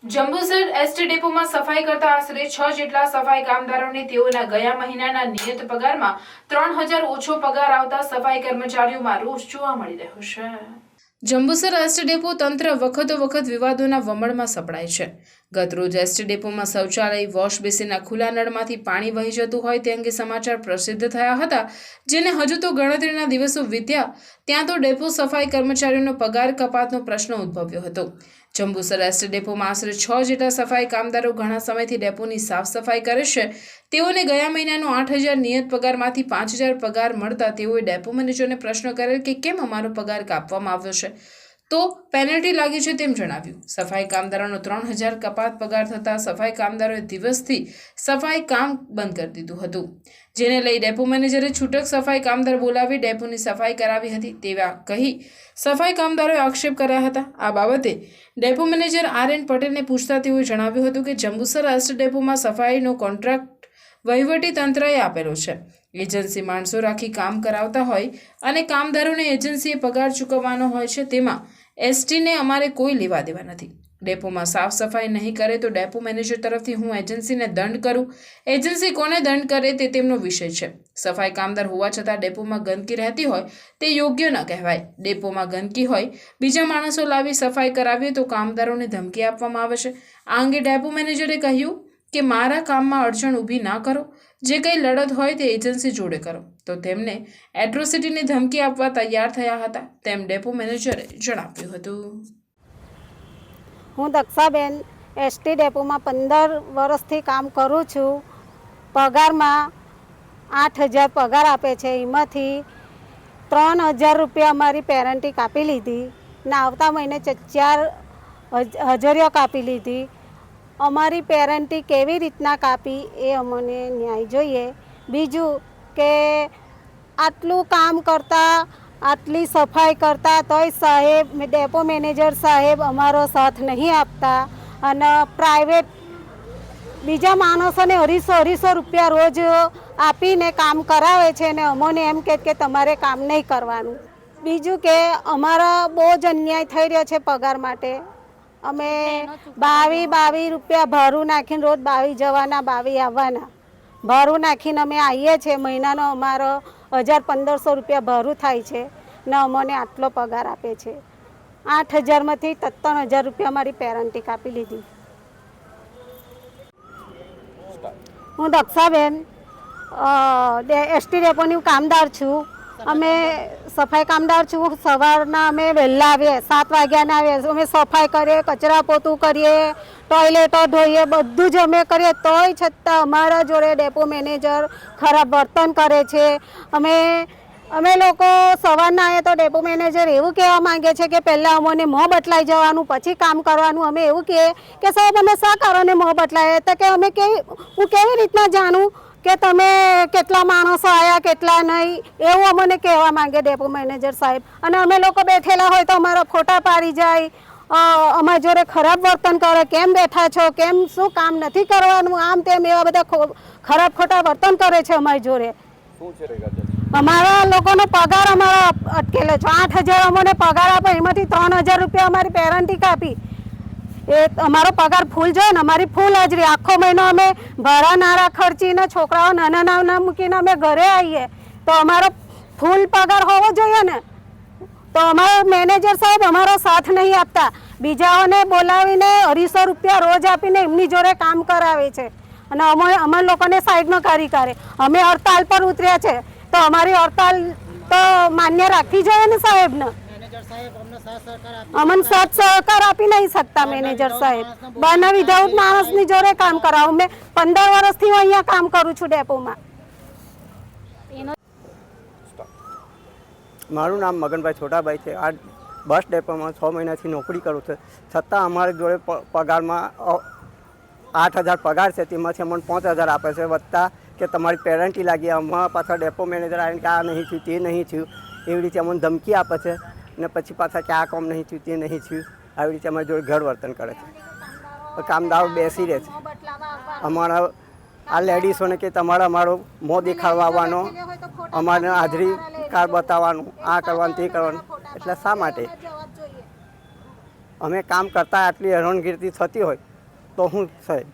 Jambusar ST ડેપોમાં સફાઈ કરતા આશરે 6 જેટલા સફાઈ કામદારોને તેઓના ગયા મહિનાના નિયત પગારમાં 3000 ઓછો પગાર આવતા સફાઈ કર્મચારીઓમાં રોષ જોવા મળી રહ્યો છે। જંબુસર એસટી ડેપો તંત્ર વખત વિવાદોના વમળમાં સપડાય છે। ગતરોજ એસટી ડેપોમાં શૌચાલય વોશ બેસિનના ખુલ્લા નળમાંથી પાણી વહી જતું હોય તે અંગે સમાચાર પ્રસિદ્ધ થયા હતા, જેને હજુ તો ગણતરીના દિવસો વીત્યા ત્યાં તો ડેપો સફાઈ કર્મચારીઓનો પગાર કપાતનો પ્રશ્ન ઉદ્ભવ્યો હતો। જંબુસર એસટી ડેપોમાં આશરે 6 જેટલા સફાઈ કામદારો ઘણા સમયથી ડેપોની સાફ સફાઈ કરે છે। તેઓને ગયા મહિનાનો 8000 નિયત પગારમાંથી 5000 પગાર મળતા તેઓએ ડેપો મેનેજરને પ્રશ્ન કરેલ કે કેમ અમારો પગાર કાપવામાં આવ્યો છે, તો પેનલ્ટી લાગી છે તેમ જણાવ્યું। સફાઈ કામદારોનો 3000 કપાત પગાર થતાં સફાઈ કામદારોએ દિવસથી સફાઈ કામ બંધ કરી દીધું હતું, જેને લઈ ડેપો મેનેજરે છૂટક સફાઈ કામદાર બોલાવી ડેપોની સફાઈ કરાવી હતી તેવા કહી સફાઈ કામદારોએ આક્ષેપ કર્યા હતા। આ બાબતે ડેપો મેનેજર RN પટેલને પૂછતા તેઓએ જણાવ્યું હતું કે જંબુસર એસટી ડેપોમાં સફાઈનો કોન્ટ્રાક્ટ વહીવટી તંત્રએ આપેલો છે। એજન્સી માણસો રાખી કામ કરાવતા હોય અને કામદારોને એજન્સીએ પગાર ચૂકવવાનો હોય છે, તેમાં એસટીને અમારે કોઈ લેવા દેવા નથી। ડેપોમાં સાફ સફાઈ નહીં કરે તો ડેપો મેનેજર તરફથી હું એજન્સીને દંડ કરું, એજન્સી કોને દંડ કરે તે તેમનો વિષય છે। સફાઈ કામદાર હોવા છતાં ડેપોમાં ગંદકી રહેતી હોય તે યોગ્ય ન કહેવાય। ડેપોમાં ગંદકી હોય બીજા માણસો લાવી સફાઈ કરાવીએ તો કામદારોને ધમકી આપવામાં આવે છે। આ અંગે ડેપો મેનેજરે કહ્યું કે મારા કામમાં અડચણ ઊભી ના કરો, જે કંઈ લડત હોય તે એજન્સી જોડે કરો, તો તેમને એટ્રોસિટીની ધમકી આપવા તૈયાર થયા હતા તેમ ડેપો મેનેજરે જણાવ્યું હતું। હું દક્ષાબેન એસટી ડેપોમાં 15 વર્ષથી કામ કરું છું। પગારમાં 8000 પગાર આપે છે, એમાંથી 3000 રૂપિયા અમારી પેરેન્ટી કાપી લીધી ને આવતા મહિને 4000 કાપી લીધી। અમારી પેરેન્ટી કેવી રીતના કાપી એ અમને ન્યાય જોઈએ। બીજું કે આટલું કામ કરતાં આટલી સફાઈ કરતા તોય સાહેબ ડેપો મેનેજર સાહેબ અમારો સાથ નહીં આપતા અને પ્રાઇવેટ બીજા માણસોને 250 રૂપિયા રોજ આપીને કામ કરાવે છે ને અમોને એમ કે તમારે કામ નહીં કરવાનું। બીજું કે અમારા બહુ જ અન્યાય થઈ રહ્યો છે પગાર માટે। અમે 22 રૂપિયા ભાડું નાખીને રોજ 22 જવાના 22 આવવાના ભાડું નાખીને અમે આવીએ છીએ। મહિનાનો અમારો 1500 રૂપિયા ભાડું થાય છે ને અમને આટલો પગાર આપે છે। 8000માંથી 3000 રૂપિયા અમારી પેરેન્ટી કાપી લીધી। હું દક્ષાબેન એસટી ડેપોની કામદાર છું। અમે સફાઈ કામદાર છું। સવારના અમે વહેલા આવીએ 7 વાગ્યાના આવીએ, અમે સફાઈ કરીએ, કચરા પોતું કરીએ, ટોયલેટો ધોઈએ, બધું જ અમે કરીએ, તોય છતાં અમારા જોડે ડેપો મેનેજર ખરાબ વર્તન કરે છે। અમે લોકો સવારના આવીએ તો ડેપો મેનેજર એવું કહેવા માંગે છે કે પહેલાં અમને મોં બદલાઈ જવાનું પછી કામ કરવાનું। અમે એવું કહીએ કે સાહેબ અમે શા કારણે મોં બદલાય, તો કે હું કેવી રીતના જાણું કે તમે કેટલા માણસો આવ્યા કેટલા નહીં, એવું અમને કહેવા માંગે ડેપો મેનેજર સાહેબ। અને અમે લોકો બેઠેલા હોય તો અમારા ફોટા પાડી જાય, અમારી જોડે ખરાબ વર્તન કરે, કેમ બેઠા છો, કેમ શું કામ નથી કરવાનું, આમ તેમ એવા બધા ખરાબ ખોટા વર્તન કરે છે અમારી જોડે। અમારા લોકોનો પગાર અમારો અટકેલો છે। 8000 અમને પગાર આપે, એમાંથી 3000 રૂપિયા અમારી પેરેન્ટી કાપી। એ અમારો પગાર ફૂલ જોઈએ ને, અમારી ફૂલ હાજરી આખો મહિનો અમે ભાડા નારા ખર્ચીને છોકરાઓ નાના મૂકીને અમે ઘરે આવીએ તો અમારો ફૂલ પગાર હોવો જોઈએ ને। તો અમારો મેનેજર સાહેબ અમારો સાથ નહીં આપતા, બીજાઓને બોલાવીને 250 રૂપિયા રોજ આપીને એમની જોડે કામ કરાવે છે અને અમારા લોકોને સાઈડમાં કરી કરે। અમે હડતાલ પર ઉતર્યા છે તો અમારી હડતાલ તો માન્ય રાખવી જોઈએ ને સાહેબને। અમને સાથ સહકાર આપી નહીં શકતા મેનેજર સાહેબ, બના વિધાઉટ માણસની જોડે કામ કરાવું। મેં 15 વર્ષથી હું અહીંયા કામ કરું છું ડેપોમાં। મારું નામ મગનભાઈ છોટાભાઈ છે। આ બસ ડેપોમાં 6 મહિનાથી નોકરી કરું છું, છતાં અમારી જોડે પગારમાં 8000 પગાર છે, તેમાંથી અમને 5000 આપે છે વત્તા કે તમારી પેરેન્ટી લાગી। અમારા પાછા ડેપો મેનેજર આવીને કે આ નહીં થયું તે નહીં થયું એવી રીતે અમને ધમકી આપે છે ને પછી પાછા કે આ કામ નહીં થયું તે નહીં થયું આવી રીતે અમારી જોડે ગેરવર્તન કરે છે। કામદારો બેસી રહે છે। અમારા આ લેડીઝોને કે તમારે અમારો મોં દેખાડવા આવવાનો, અમારે હાજરી કાર્ડ બતાવવાનું, આ કરવાનું તે કરવાનું, એટલે શા માટે અમે કામ કરતા આટલી હેરાનગીરી થતી હોય તો હું સાહેબ